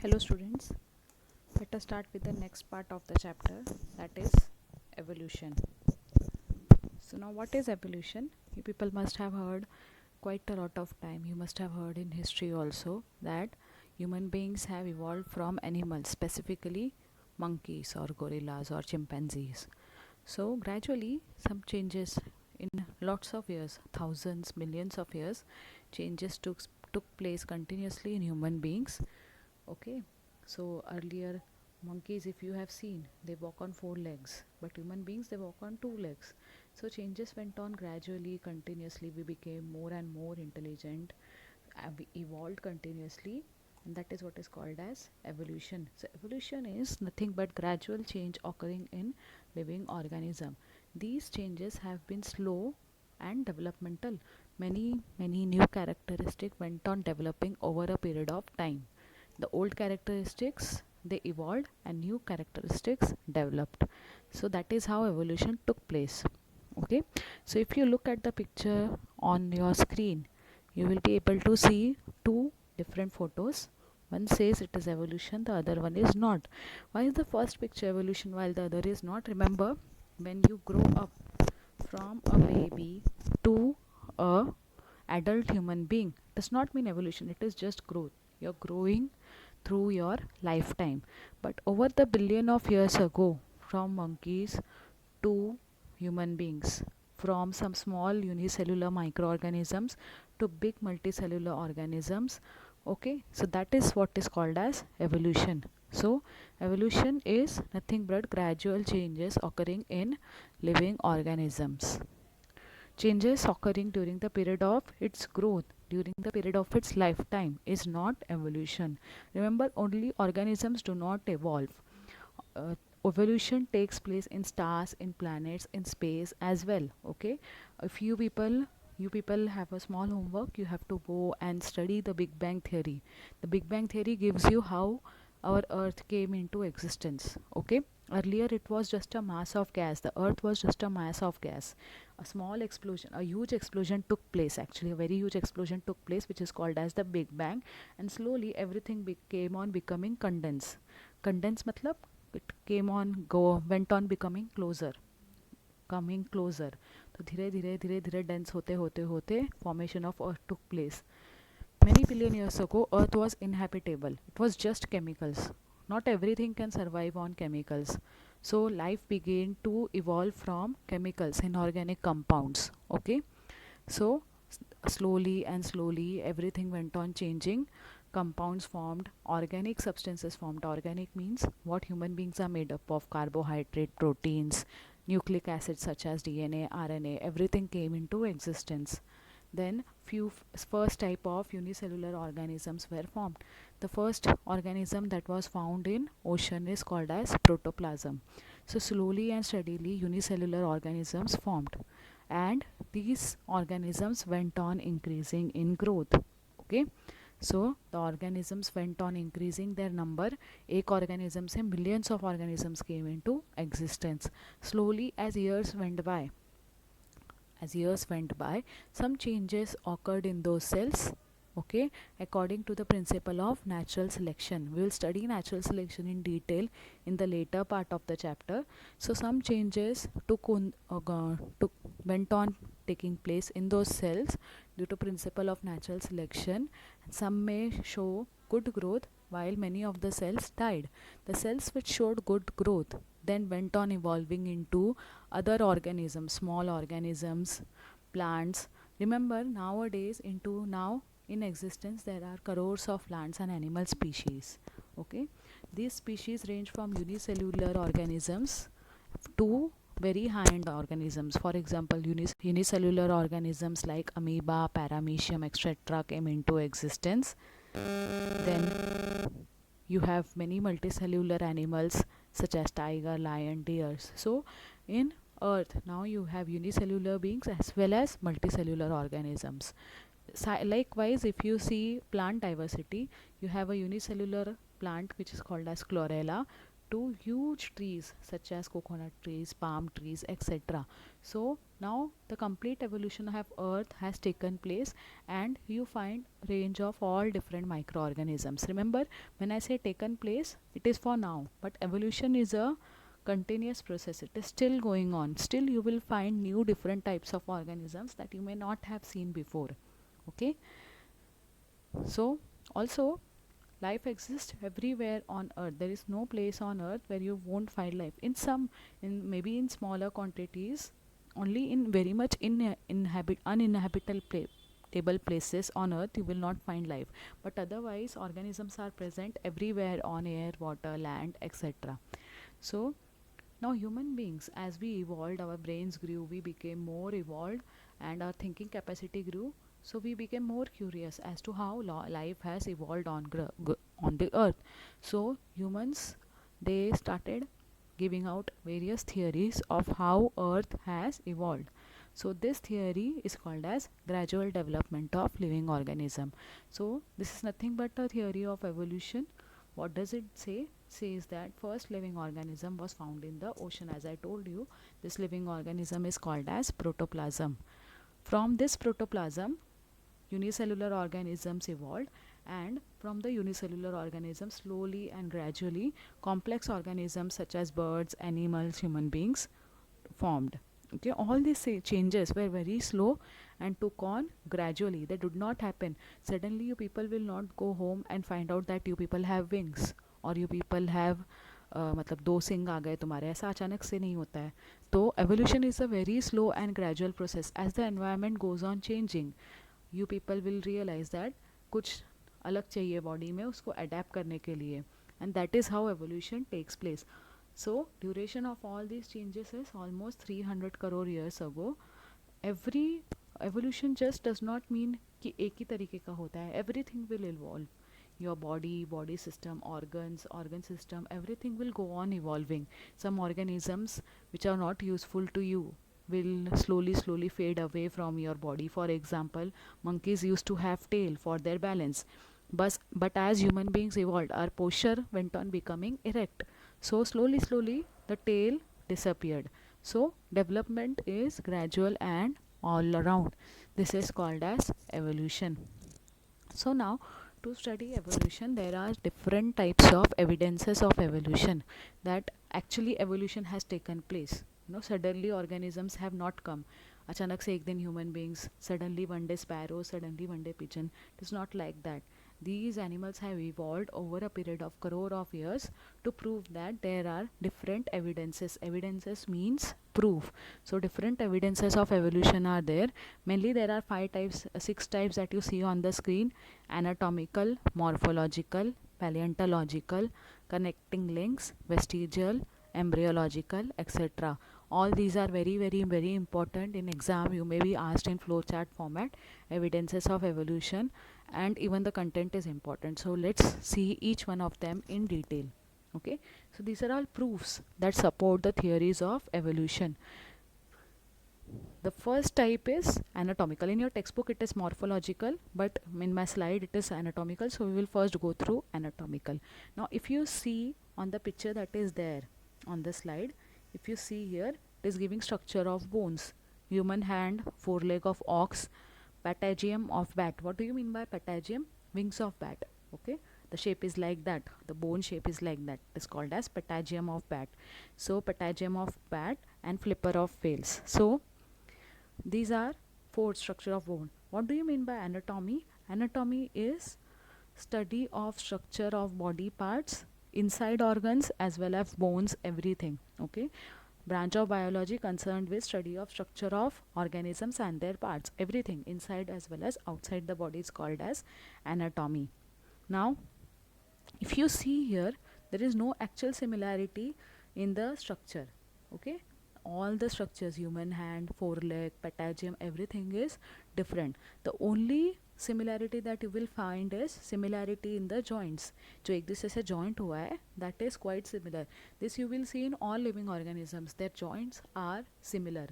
Hello students, let us start with the next part of the chapter, that is evolution. So now what is evolution? You people must have heard quite a lot of time. You must have heard in history also that human beings have evolved from animals, specifically monkeys or gorillas or chimpanzees. So gradually some changes in lots of years, thousands, millions of years, changes took place continuously in human beings. Okay, so earlier monkeys, if you have seen, they walk on four legs, but human beings they walk on two legs. So changes went on gradually, continuously. We became more and more intelligent. We evolved continuously, and that is what is called as evolution. So evolution is nothing but gradual change occurring in living organism. These changes have been slow and developmental. Many new characteristics went on developing over a period of time. The old characteristics they evolved and new characteristics developed. So that is how evolution took place. Okay, so if you look at the picture on your screen, you will be able to see two different photos. One says it is evolution, the other one is not. Why is the first picture evolution while the other is not? Remember, when you grow up from a baby to a adult human being, does not mean evolution, it is just growth. You're growing through your lifetime. But over the billion of years ago, from monkeys to human beings, from some small unicellular microorganisms to big multicellular organisms, okay, so that is what is called as evolution. So evolution is nothing but gradual changes occurring in living organisms. Changes occurring during the period of its growth, during the period of its lifetime, is not evolution. Remember, only organisms do not evolve. Uh, Evolution takes place in stars, in planets, in space as well. Okay, if you people have a small homework, you have to go and study the Big Bang theory. The Big Bang theory gives you how our earth came into existence. Okay, earlier it was just a mass of gas. The earth was just a mass of gas. A small explosion, a huge explosion took place, actually a very huge explosion took place, which is called as the Big Bang, and slowly everything came on becoming condensed. Condensed matlab it came on go went on becoming closer, coming closer. तो धीरे धीरे धीरे धीरे dense होते होते होते formation of earth took place. Many billion years ago earth was inhabitable. It was just chemicals. Not everything can survive on chemicals. So life began to evolve from chemicals, inorganic compounds. Okay, so slowly and slowly everything went on changing. Compounds formed, organic substances formed. Organic means what human beings are made up of: carbohydrate, proteins, nucleic acids such as DNA, RNA, everything came into existence. Then first type of unicellular organisms were formed. The first organism that was found in ocean is called as protoplasm. So slowly and steadily unicellular organisms formed, and these organisms went on increasing in growth. Okay, so the organisms went on increasing their number. एक organism से millions of organisms came into existence. Slowly as years went by, some changes occurred in those cells. Okay, according to the principle of natural selection. We will study natural selection in detail in the later part of the chapter. So some changes went on taking place in those cells due to principle of natural selection. Some may show good growth while many of the cells died. The cells which showed good growth then went on evolving into other organisms, small organisms, plants. Remember, nowadays into now in existence there are crores of plants and animal species. Okay, these species range from unicellular organisms to very high-end organisms. For example, unicellular organisms like amoeba, paramecium, etc. came into existence. Then you have many multicellular animals such as tiger, lion, deers. So in earth now you have unicellular beings as well as multicellular organisms. Likewise, if you see plant diversity, you have a unicellular plant which is called as chlorella, to huge trees such as coconut trees, palm trees, etc. So now the complete evolution of earth has taken place, and you find range of all different microorganisms. Remember, when I say taken place, it is for now, but evolution is a continuous process. It is still going on. Still you will find new different types of organisms that you may not have seen before. Okay, so also life exists everywhere on earth. There is no place on earth where you won't find life. In some, in maybe in smaller quantities, only in very much uninhabitable places on earth you will not find life, but otherwise organisms are present everywhere on air, water, land, etc. So now human beings, as we evolved, our brains grew, we became more evolved, and our thinking capacity grew. So we became more curious as to how life has evolved on the earth. So humans, they started giving out various theories of how earth has evolved. So this theory is called as gradual development of living organism. So this is nothing but a theory of evolution. What does it say? Says that first living organism was found in the ocean. As I told you, this living organism is called as protoplasm. From this protoplasm, unicellular organisms evolved, and from the unicellular organisms, slowly and gradually, complex organisms such as birds, animals, human beings formed. Okay, all these changes were very slow and took on gradually. They did not happen suddenly. You people will not go home and find out that you people have wings, or you people have मतलब दो सिंग आ गए तुम्हारे, ऐसा अचानक से नहीं होता है. तो evolution is a very slow and gradual process. As the environment goes on changing, you people will realise that कुछ अलग चाहिए बॉडी में उसको अडेप्ट करने के लिए, and that is how evolution takes place. So duration of all these changes is almost 300 crore years ago. Every evolution just does not mean कि एक ही तरीके का होता है. Everything will evolve. Your body system, organ system, everything will go on evolving. Some organisms which are not useful to you will slowly fade away from your body. For example, monkeys used to have tail for their balance, but as human beings evolved, our posture went on becoming erect. So slowly the tail disappeared. So development is gradual and all around. This is called as evolution. So now, to study evolution, there are different types of evidences of evolution, that actually evolution has taken place. Suddenly organisms have not come. अचानक से एक दिन human beings, suddenly one day sparrow, suddenly one day pigeon. It is not like that. These animals have evolved over a period of crore of years to prove that there are different evidences. Evidences means proof. So different evidences of evolution are there. Mainly there are 6 types that you see on the screen: anatomical, morphological, paleontological, connecting links, vestigial, embryological, etc. All these are very important. In exam you may be asked in flowchart format evidences of evolution, and even the content is important. So let's see each one of them in detail. Okay, so these are all proofs that support the theories of evolution. The first type is anatomical. In your textbook it is morphological, but in my slide it is anatomical. So we will first go through anatomical. Now if you see on the picture that is there on the slide, if you see here, it is giving structure of bones: human hand, foreleg of ox, patagium of bat. What do you mean by patagium? Wings of bat. Okay, the shape is like that, the bone shape is like that. It is called as patagium of bat. So patagium of bat and flipper of whales. So these are 4 structure of bone. What do you mean by anatomy? Anatomy is study of structure of body parts, inside organs as well as bones, everything. Okay, branch of biology concerned with study of structure of organisms and their parts, everything inside as well as outside the body is called as anatomy. Now if you see here, there is no actual similarity in the structure. Okay, all the structures, human hand, foreleg, patagium, everything is different. The only similarity that you will find is similarity in the joints. जो एक दूसरे से joint हुआ है, that is quite similar. This you will see in all living organisms. Their joints are similar.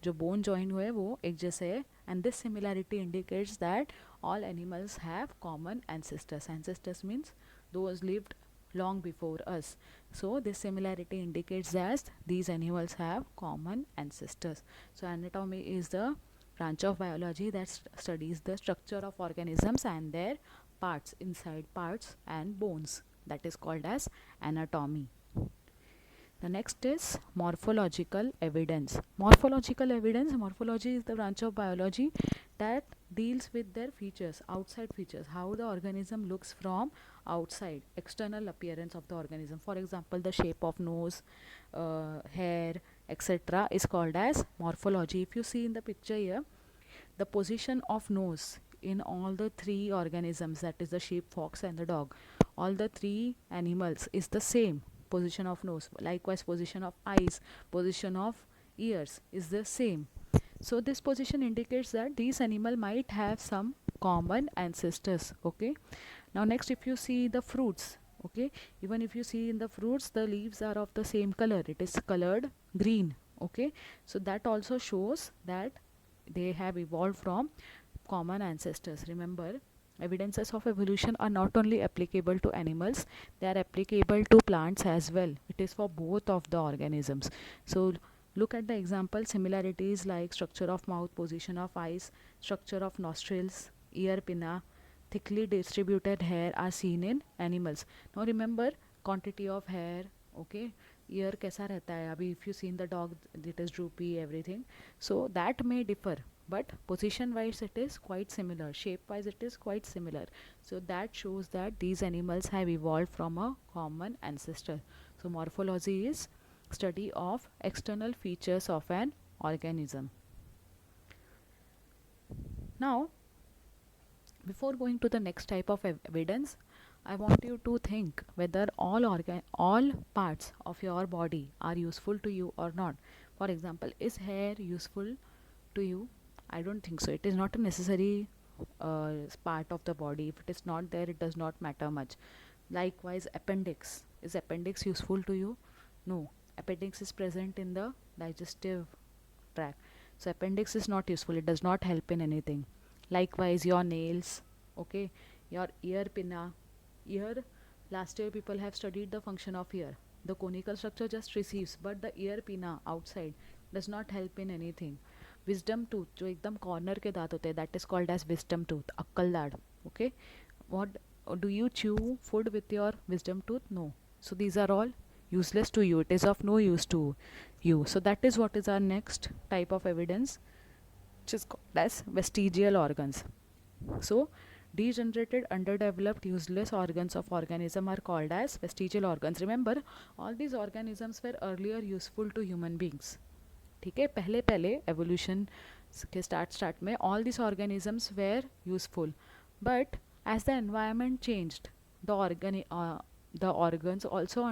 जो bone join हुए वो एक जैसे है, and this similarity indicates that all animals have common ancestors. Ancestors means those lived long before us. So this similarity indicates that these animals have common ancestors. So anatomy is the branch of biology that studies the structure of organisms and their parts, inside parts and bones. That is called as anatomy. The next is morphological evidence. Morphology is the branch of biology that deals with their features, outside features, how the organism looks from outside, external appearance of the organism. For example, the shape of nose, hair, etc. is called as morphology. If you see in the picture here, the position of nose in all the three organisms, that is the sheep, fox and the dog, all the three animals is the same position of nose. Likewise, position of eyes, position of ears is the same. So this position indicates that these animal might have some common ancestors. Okay, now next, if you see the fruits, okay, even if you see in the fruits the leaves are of the same color, it is colored green. Okay, so that also shows that they have evolved from common ancestors. Remember, evidences of evolution are not only applicable to animals, they are applicable to plants as well. It is for both of the organisms. So look at the example. Similarities like structure of mouth, position of eyes, structure of nostrils, ear pinna, thickly distributed hair are seen in animals. Now remember, quantity of hair, okay, ear कैसा रहता है. अभी if you see in the dog, it is droopy, everything. So that may differ, but position wise it is quite similar, shape wise it is quite similar. So that shows that these animals have evolved from a common ancestor. So morphology is study of external features of an organism. Now, before going to the next type of evidence, I want you to think whether all parts of your body are useful to you or not. For example, is hair useful to you? I don't think so. It is not a necessary part of the body. If it is not there, it does not matter much. Likewise, appendix. Is appendix useful to you? No. Appendix is present in the digestive tract. So appendix is not useful. It does not help in anything. Likewise, your nails, okay, your ear pinna. Ear, last year people have studied the function of ear. The conical structure just receives, but the ear pinna outside does not help in anything. Wisdom tooth, जो एकदम corner के दांत होते हैं, that is called as wisdom tooth, अक्कल दाढ़. Okay, what do you chew food with your wisdom tooth? No. So these are all useless to you. It is of no use to you. So that is what is our next type of evidence, which is called as vestigial organs. So degenerated, underdeveloped, useless organs of organism are called as vestigial organs. Remember, all these organisms were earlier useful to human beings. ठीक है, पहले पहले evolution के start में all these organisms were useful, but as the environment changed, the organs also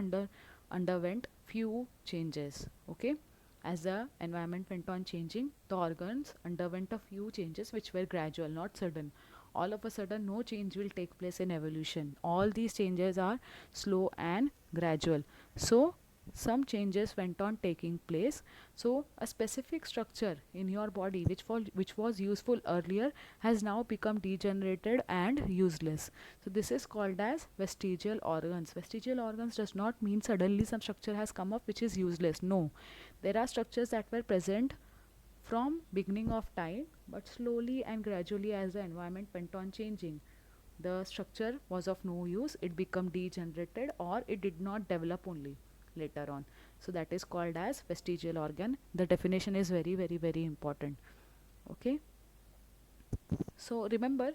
underwent few changes. Okay, as the environment went on changing, the organs underwent a few changes which were gradual, not sudden. All of a sudden, no change will take place in evolution. All these changes are slow and gradual. So some changes went on taking place. So a specific structure in your body which was useful earlier has now become degenerated and useless. So this is called as vestigial organs. Vestigial organs does not mean suddenly some structure has come up which is useless. No, there are structures that were present from beginning of time, but slowly and gradually as the environment went on changing, the structure was of no use, it became degenerated, or it did not develop only later on. So that is called as vestigial organ. The definition is very important. Okay, so remember,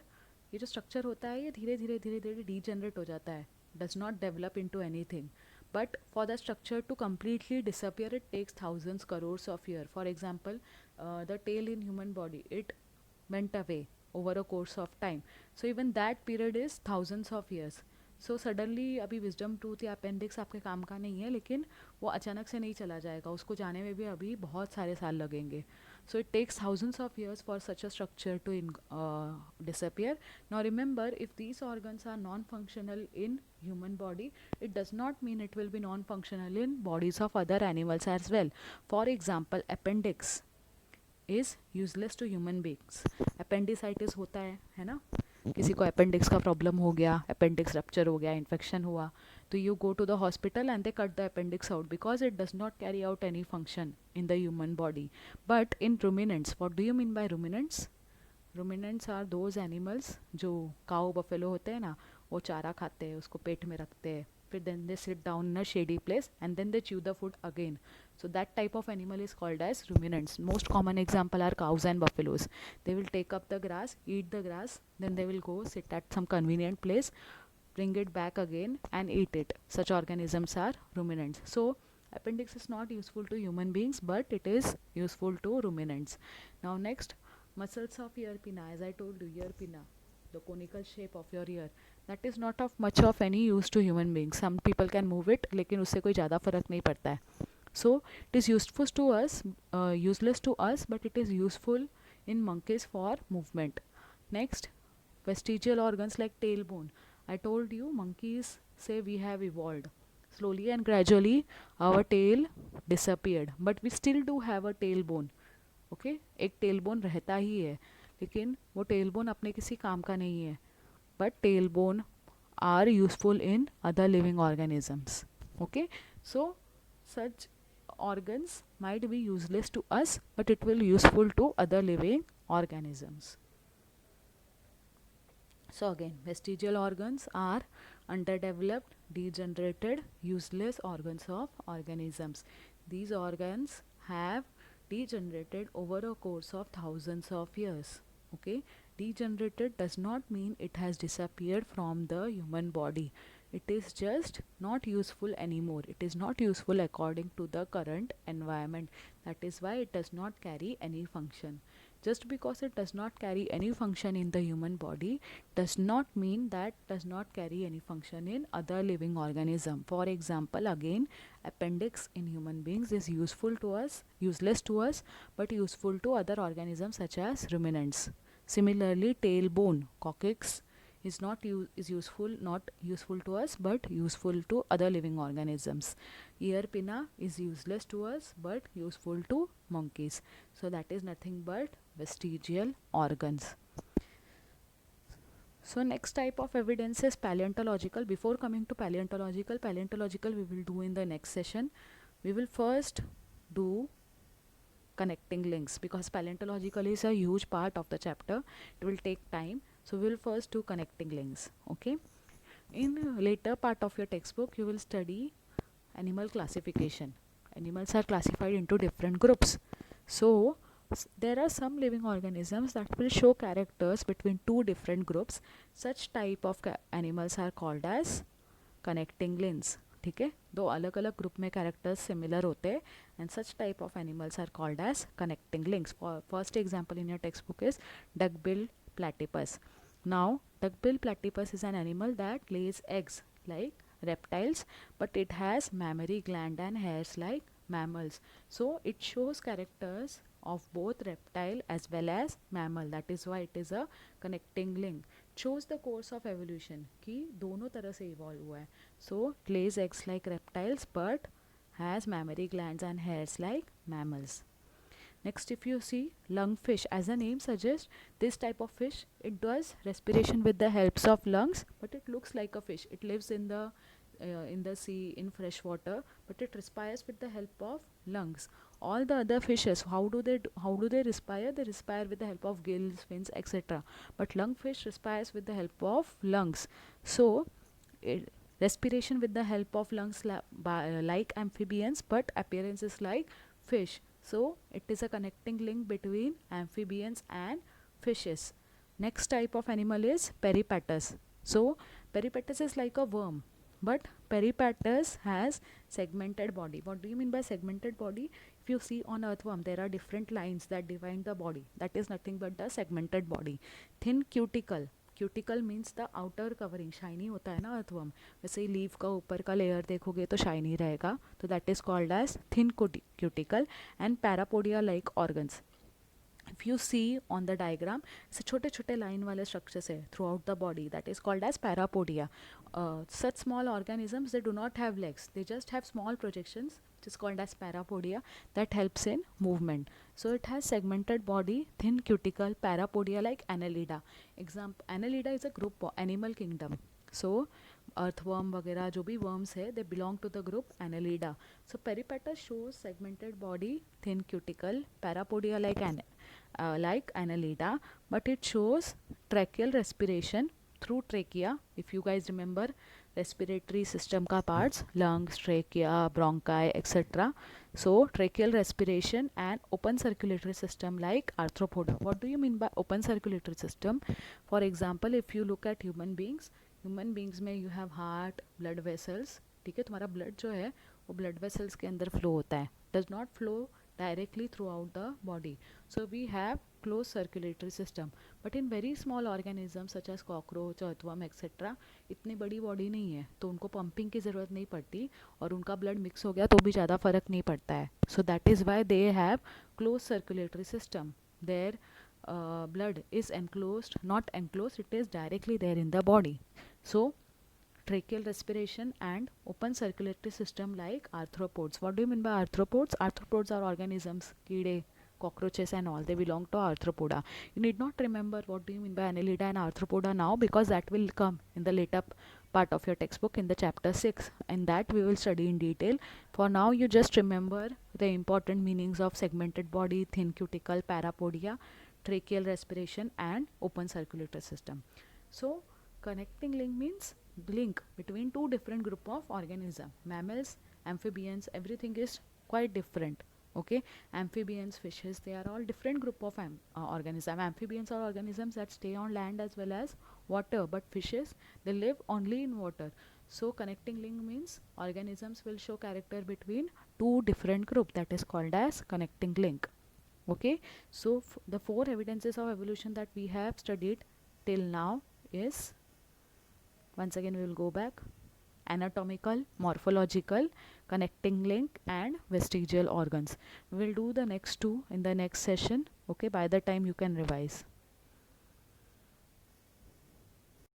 ये जो structure होता है ये धीरे धीरे degenerate हो जाता है, does not develop into anything. But for the structure to completely disappear, it takes thousands crores of years. For example, the tail in human body, it went away over a course of time. So even that period is thousands of years. So suddenly अभी wisdom tooth या appendix आपके काम का नहीं है, लेकिन वो अचानक से नहीं चला जाएगा, उसको जाने में भी अभी बहुत सारे साल लगेंगे. So it takes thousands of years for such a structure to disappear. Now remember, if these organs are non-functional in human body, it does not mean it will be non-functional in bodies of other animals as well. For example, appendix is useless to human beings. Appendicitis होता है ना? किसी को appendix का problem हो गया, appendix rupture हो गया, इन्फेक्शन हुआ, तो you go to the hospital and they cut the appendix out because it does not carry out any function in the human body. But in ruminants, what do you mean by ruminants? Ruminants are those animals जो काऊ buffalo होते हैं ना, वो चारा खाते हैं, उसको पेट में रखते हैं, फिर then they sit down in a shady place and then they chew the food again. So that type of animal is called as ruminants. Most common example are cows and buffaloes. They will take up the grass, eat the grass, then they will go sit at some convenient place, bring it back again and eat it. Such organisms are ruminants. So appendix is not useful to human beings, but it is useful to ruminants. Now next, muscles of ear pinna. As I told you, ear pinna, the conical shape of your ear, that is not of much of any use to human beings. Some people can move it, लेकिन उससे कोई ज़्यादा फर्क नहीं पड़ता है. So it is useful to us, useless to us, but it is useful in monkeys for movement. Next, vestigial organs like tailbone. I told you monkeys say we have evolved. Slowly and gradually our tail disappeared, but we still do have a tailbone. Okay एक tailbone रहता ही है, लेकिन वो tailbone अपने किसी काम का नहीं है. But tailbone are useful in other living organisms. Okay, so such organs might be useless to us, but it will useful to other living organisms. So again, vestigial organs are underdeveloped, degenerated, useless organs of organisms. These organs have degenerated over a course of thousands of years. Okay, degenerated does not mean it has disappeared from the human body. It is just not useful anymore. It is not useful according to the current environment. That is why it does not carry any function. Just because it does not carry any function in the human body does not mean that does not carry any function in other living organism. For example, again, appendix in human beings is useful to us, useless to us, but useful to other organisms such as ruminants. Similarly, tailbone, coccyx, is not useful to us but useful to other living organisms. Ear pinna is useless to us but useful to monkeys. So that is nothing but vestigial organs. So next type of evidence is paleontological. Before coming to paleontological we will do in the next session. We will first do connecting links because paleontological is a huge part of the chapter. It will take time. So we will first do connecting links. Okay. In later part of your textbook, you will study animal classification. Animals are classified into different groups. So there are some living organisms that will show characters between two different groups. Such type of animals are called as connecting links. ठीक है, दो अलग अलग group में characters similar होते हैं and such type of animals are called as connecting links. First example in your textbook is duck-billed platypus. Now, duck-billed platypus is an animal that lays eggs like reptiles, but it has mammary gland and hairs like mammals. So, it shows characters of both reptile as well as mammal. That is why it is a connecting link. Shows the course of evolution कि दोनों तरह से evolve हुआ है. So, it lays eggs like reptiles but has mammary glands and hairs like mammals. Next, if you see lungfish, as the name suggests, this type of fish, it does respiration with the helps of lungs, but it looks like a fish. It lives in the sea, in fresh water, but it respires with the help of lungs. All the other fishes, how do they respire? They respire with the help of gills, fins, etc. But lungfish respires with the help of lungs. So, respiration with the help of lungs like amphibians, but appearance is like fish. So it is a connecting link between amphibians and fishes. Next type of animal is peripatus. So peripatus is like a worm, but peripatus has segmented body. What do you mean by segmented body? If you see on earthworm, there are different lines that divide the body. That is nothing but the segmented body. Thin cuticle. Cuticle means the outer covering. Shiny होता है ना earthworm, वैसे ही leaf का ऊपर का layer देखोगे तो shiny रहेगा, तो that is called as thin cuticle. And parapodia like organs. If you see on the diagram, से छोटे छोटे लाइन वाले स्ट्रक्चर्स है throughout the body, that is called as parapodia. Such small organisms, they do not have legs, they just have small projections which is called as parapodia, that helps in movement. So it has segmented body, thin cuticle, parapodia like Annelida. Example, Annelida is a group of animal kingdom. So earthworm वगैरह जो भी worms है, they belong to the group Annelida. So peripatus shows segmented body, thin cuticle, parapodia like Annelida, but it shows tracheal respiration through trachea. If you guys remember, respiratory system का parts, lungs, trachea, bronchi, etc. So tracheal respiration and open circulatory system like arthropoda. What do you mean by open circulatory system? For example, if you look at human beings में you have heart, blood vessels. ठीक है, तुम्हारा blood जो है वो blood vessels के अंदर flow होता है, does not flow directly throughout the body. So we have closed circulatory system, but in very small organisms such as cockroach, earthworm, etc. इतनी बड़ी बॉडी नहीं है तो उनको पंपिंग की ज़रूरत नहीं पड़ती और उनका ब्लड मिक्स हो गया तो भी ज़्यादा फ़र्क नहीं पड़ता है. So that is why they have close circulatory system. There blood is enclosed, not enclosed, it is directly there in the body. So tracheal respiration and open circulatory system like arthropods. What do you mean by arthropods? Arthropods are organisms, कीड़े, cockroaches and all, they belong to arthropoda. You need not remember what do you mean by Annelida and arthropoda now, because that will come in the later part of your textbook in the chapter 6, and that we will study in detail. For now you just remember the important meanings of segmented body, thin cuticle, parapodia, tracheal respiration and open circulatory system. So connecting link means link between two different group of organism. Mammals, amphibians, everything is quite different. Okay, amphibians, fishes, they are all different group of organism. Amphibians are organisms that stay on land as well as water, but fishes, they live only in water. So connecting link means organisms will show character between two different group, that is called as connecting link. Okay, so the four evidences of evolution that we have studied till now is, once again we will go back: anatomical, morphological, connecting link and vestigial organs. We will do the next two in the next session. Okay, by the time you can revise.